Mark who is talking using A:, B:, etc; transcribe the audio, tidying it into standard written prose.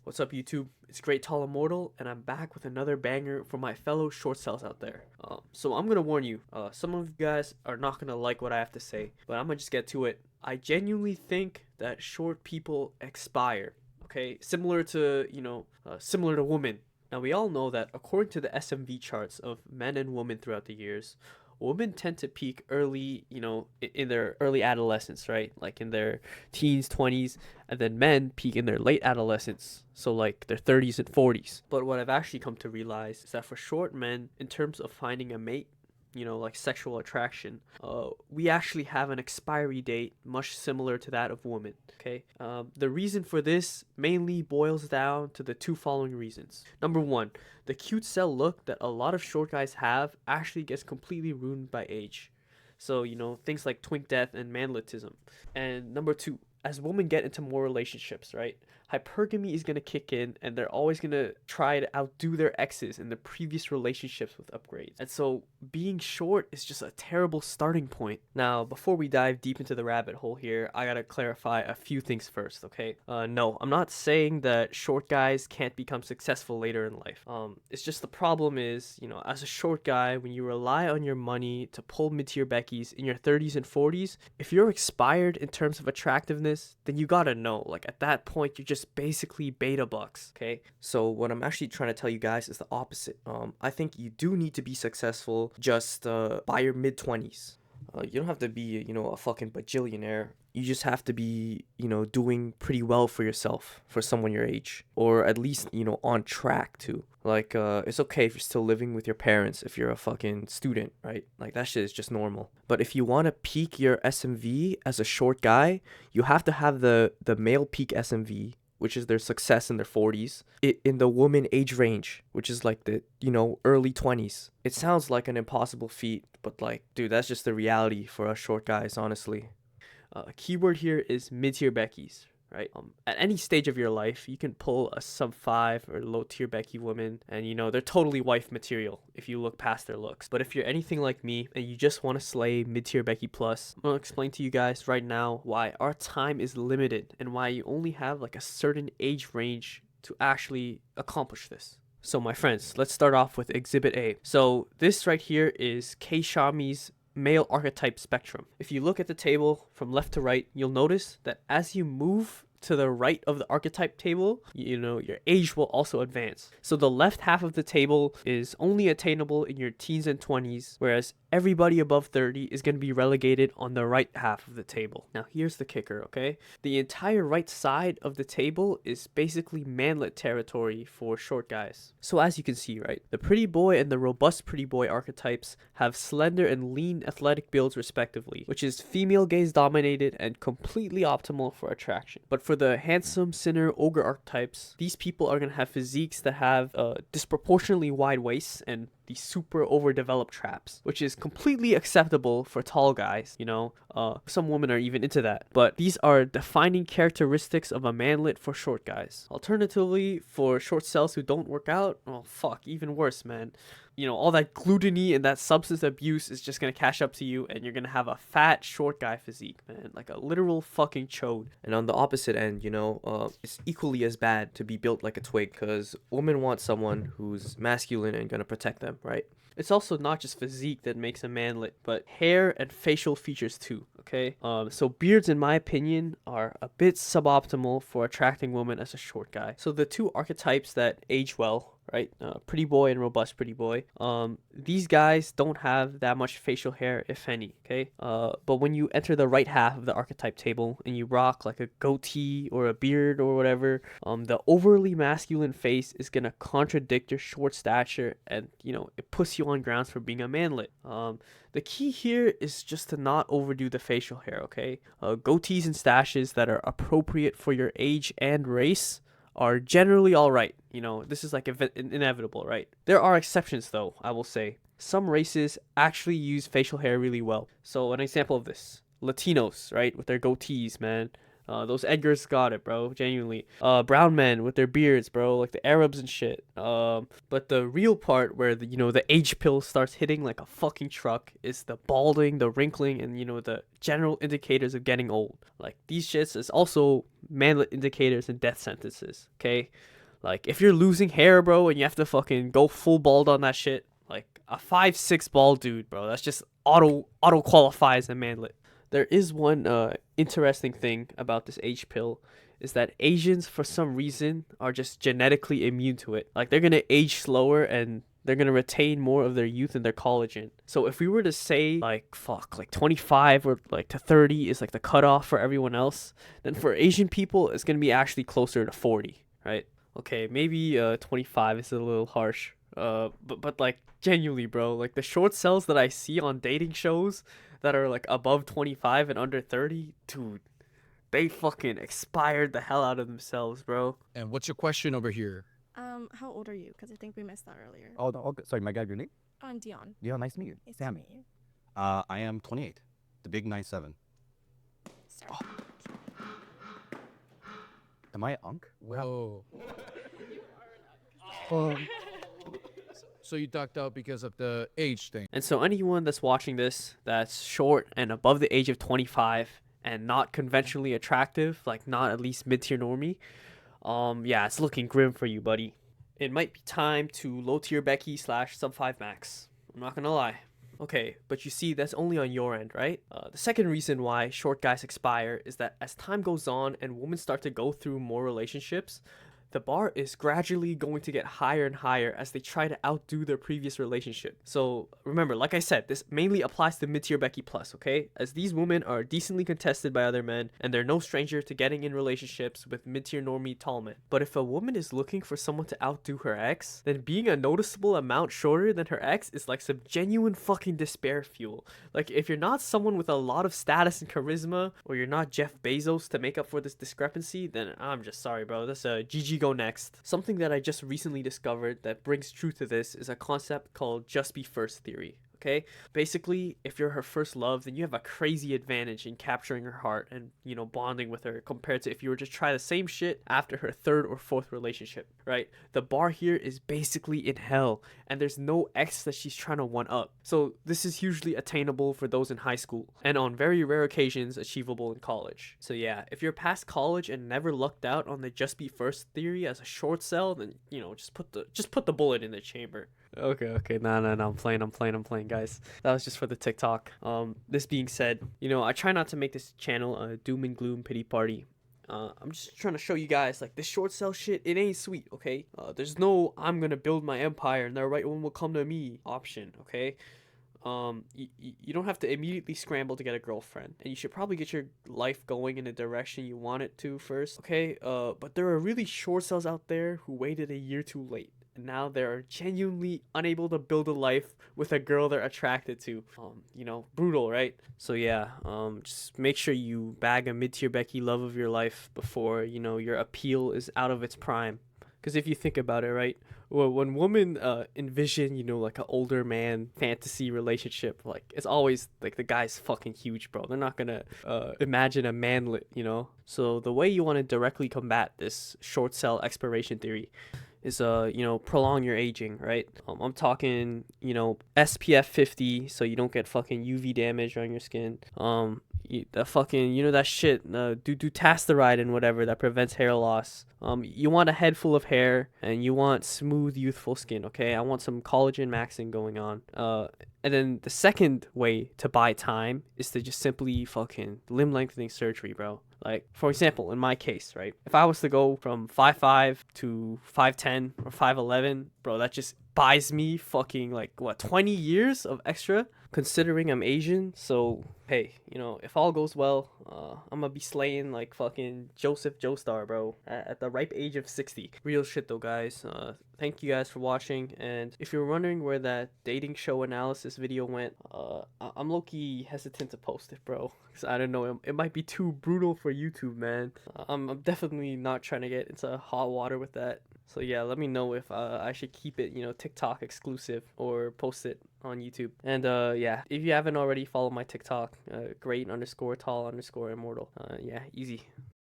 A: What's up, YouTube? It's Great Tall Immortal, and I'm back with another banger for my fellow short cells out there. So I'm gonna warn you, some of you guys are not gonna like what I have to say, but I'm gonna just get to it. I genuinely think that short people expire. Okay, similar to women. Now we all know that according to the SMV charts of men and women throughout the years, women tend to peak early, in their early adolescence, right? Like in their teens, 20s, and then men peak in their late adolescence, so like their 30s and 40s. But what I've actually come to realize is that for short men, in terms of finding a mate, like sexual attraction, we actually have an expiry date much similar to that of women. Okay, the reason for this mainly boils down to the two following reasons. Number one, the cute cell look that a lot of short guys have actually gets completely ruined by age. So, things like twink death and manletism. And number two, as women get into more relationships, right? Hypergamy is going to kick in, and they're always going to try to outdo their exes in the previous relationships with upgrades. And so being short is just a terrible starting point. Now, before we dive deep into the rabbit hole here, I got to clarify a few things first, okay? No, I'm not saying that short guys can't become successful later in life. It's just the problem is, as a short guy, when you rely on your money to pull mid-tier Beckies in your 30s and 40s, if you're expired in terms of attractiveness, then you gotta know, like at that point, you're just basically beta bucks, okay? So what I'm actually trying to tell you guys is the opposite. I think you do need to be successful just by your mid-20s. You don't have to be, a fucking bajillionaire. You just have to be, doing pretty well for yourself for someone your age. Or at least, on track to. Like, it's okay if you're still living with your parents if you're a fucking student, right? Like, that shit is just normal. But if you want to peak your SMV as a short guy, you have to have the male peak SMV, which is their success in their 40s, in the woman age range, which is like the, early 20s. It sounds like an impossible feat, but like, dude, that's just the reality for us short guys, honestly. A keyword here is mid-tier Beckies, right? At any stage of your life, you can pull a sub 5 or low tier Becky woman, and they're totally wife material if you look past their looks. But if you're anything like me and you just want to slay mid-tier Becky plus, I'm gonna explain to you guys right now why our time is limited and why you only have like a certain age range to actually accomplish this. So my friends, let's start off with Exhibit A. So this right here is K Shami's male archetype spectrum. If you look at the table from left to right, you'll notice that as you move to the right of the archetype table, your age will also advance. So the left half of the table is only attainable in your teens and 20s, whereas everybody above 30 is going to be relegated on the right half of the table. Now here's the kicker, okay? The entire right side of the table is basically manlet territory for short guys. So as you can see, right, the pretty boy and the robust pretty boy archetypes have slender and lean athletic builds respectively, which is female gaze dominated and completely optimal for attraction. But for the handsome sinner ogre archetypes, these people are going to have physiques that have disproportionately wide waists and these super overdeveloped traps, which is completely acceptable for tall guys. Some women are even into that, but these are defining characteristics of a manlet for short guys. Alternatively, for short cells who don't work out, oh fuck, even worse, man. All that gluttony and that substance abuse is just gonna cash up to you, and you're gonna have a fat short guy physique, man, like a literal fucking chode. And on the opposite end, it's equally as bad to be built like a twig, because women want someone who's masculine and gonna protect them, right? It's also not just physique that makes a manlet, but hair and facial features too, okay? So beards, in my opinion, are a bit suboptimal for attracting women as a short guy. So the two archetypes that age well, right? Pretty boy and robust pretty boy. These guys don't have that much facial hair, if any, okay? But when you enter the right half of the archetype table and you rock like a goatee or a beard or whatever, the overly masculine face is gonna contradict your short stature, and it puts you on grounds for being a manlet. The key here is just to not overdo the facial hair, okay? Goatees and stashes that are appropriate for your age and race are generally alright. This is like inevitable, right? There are exceptions though, I will say. Some races actually use facial hair really well. So an example of this, Latinos, right, with their goatees, man. Those Edgars got it, bro. Genuinely. Brown men with their beards, bro, like the Arabs and shit. But the real part where the age pill starts hitting like a fucking truck is the balding, the wrinkling, and the general indicators of getting old. Like these shits is also manlet indicators and death sentences. Okay, like if you're losing hair, bro, and you have to fucking go full bald on that shit, like a 5'6" bald dude, bro, that's just auto qualifies a manlet. There is one interesting thing about this age pill is that Asians for some reason are just genetically immune to it. Like they're gonna age slower and they're gonna retain more of their youth and their collagen. So if we were to say like 25 or like to 30 is like the cutoff for everyone else, then for Asian people it's gonna be actually closer to 40, right? Okay, maybe 25 is a little harsh. But like genuinely, bro, like the short cells that I see on dating shows that are like above 25 and under 30, dude, they fucking expired the hell out of themselves, bro.
B: And what's your question over here?
C: How old are you? Because I think we missed that earlier.
D: Oh, no, okay. Sorry, may I have your name?
C: I'm Dion.
D: Yeah, nice to meet you.
C: Nice to
D: Sammy.
C: meet you.
D: I am 28. The big 97.
C: Sorry.
D: Am I Unk?
B: Whoa. So you ducked out because of the age thing.
A: And so anyone that's watching this that's short and above the age of 25 and not conventionally attractive, like not at least mid-tier normie, yeah, it's looking grim for you, buddy. It might be time to low-tier Becky / sub 5 max. I'm not gonna lie. Okay, but you see, that's only on your end, right? The second reason why short guys expire is that as time goes on and women start to go through more relationships, the bar is gradually going to get higher and higher as they try to outdo their previous relationship. So remember, like I said, this mainly applies to mid-tier Becky Plus, okay? As these women are decently contested by other men and they're no stranger to getting in relationships with mid-tier normie tall men. But if a woman is looking for someone to outdo her ex, then being a noticeable amount shorter than her ex is like some genuine fucking despair fuel. Like if you're not someone with a lot of status and charisma, or you're not Jeff Bezos to make up for this discrepancy, then I'm just sorry, bro. That's a GG go next. Something that I just recently discovered that brings truth to this is a concept called just be first theory. Okay, basically, if you're her first love, then you have a crazy advantage in capturing her heart and bonding with her compared to if you were to try the same shit after her third or fourth relationship, right? The bar here is basically in hell, and there's no ex that she's trying to one up. So this is hugely attainable for those in high school, and on very rare occasions achievable in college. So yeah, if you're past college and never lucked out on the just be first theory as a short sell, then just put the bullet in the chamber. Okay, no, I'm playing, guys. That was just for the TikTok. This being said, I try not to make this channel a doom and gloom pity party. I'm just trying to show you guys, like, this short sell shit, it ain't sweet, okay? There's no I'm gonna build my empire and the right one will come to me option, okay? You don't have to immediately scramble to get a girlfriend, and you should probably get your life going in the direction you want it to first, okay? But there are really short sells out there who waited a year too late. And now they're genuinely unable to build a life with a girl they're attracted to. Brutal, right? So yeah, just make sure you bag a mid-tier Becky love of your life before, your appeal is out of its prime. Because if you think about it, right, when women envision, like an older man fantasy relationship, like it's always like the guy's fucking huge, bro. They're not gonna imagine a manlet, So the way you want to directly combat this short sell expiration theory is prolong your aging, right? I'm talking SPF 50 so you don't get fucking UV damage on your skin. The fucking that shit dutasteride and whatever that prevents hair loss. You want a head full of hair and you want smooth youthful skin, okay? I want some collagen maxing going on. And then the second way to buy time is to just simply fucking limb lengthening surgery, bro. Like, for example, in my case, right? If I was to go from 5'5" to 5'10" or 5'11", bro, that just buys me fucking, 20 years of extra, considering I'm Asian. So, hey, if all goes well, I'm gonna be slaying like fucking Joseph Joestar, bro, at the ripe age of 60. Real shit, though, guys. Thank you guys for watching, and if you're wondering where that dating show analysis video went, I'm low-key hesitant to post it, bro, because I don't know, it might be too brutal for YouTube, man. I'm definitely not trying to get into hot water with that. So yeah, let me know if I should keep it, TikTok exclusive or post it on YouTube. And yeah, if you haven't already, follow my TikTok, great_tall_immortal. Yeah, easy.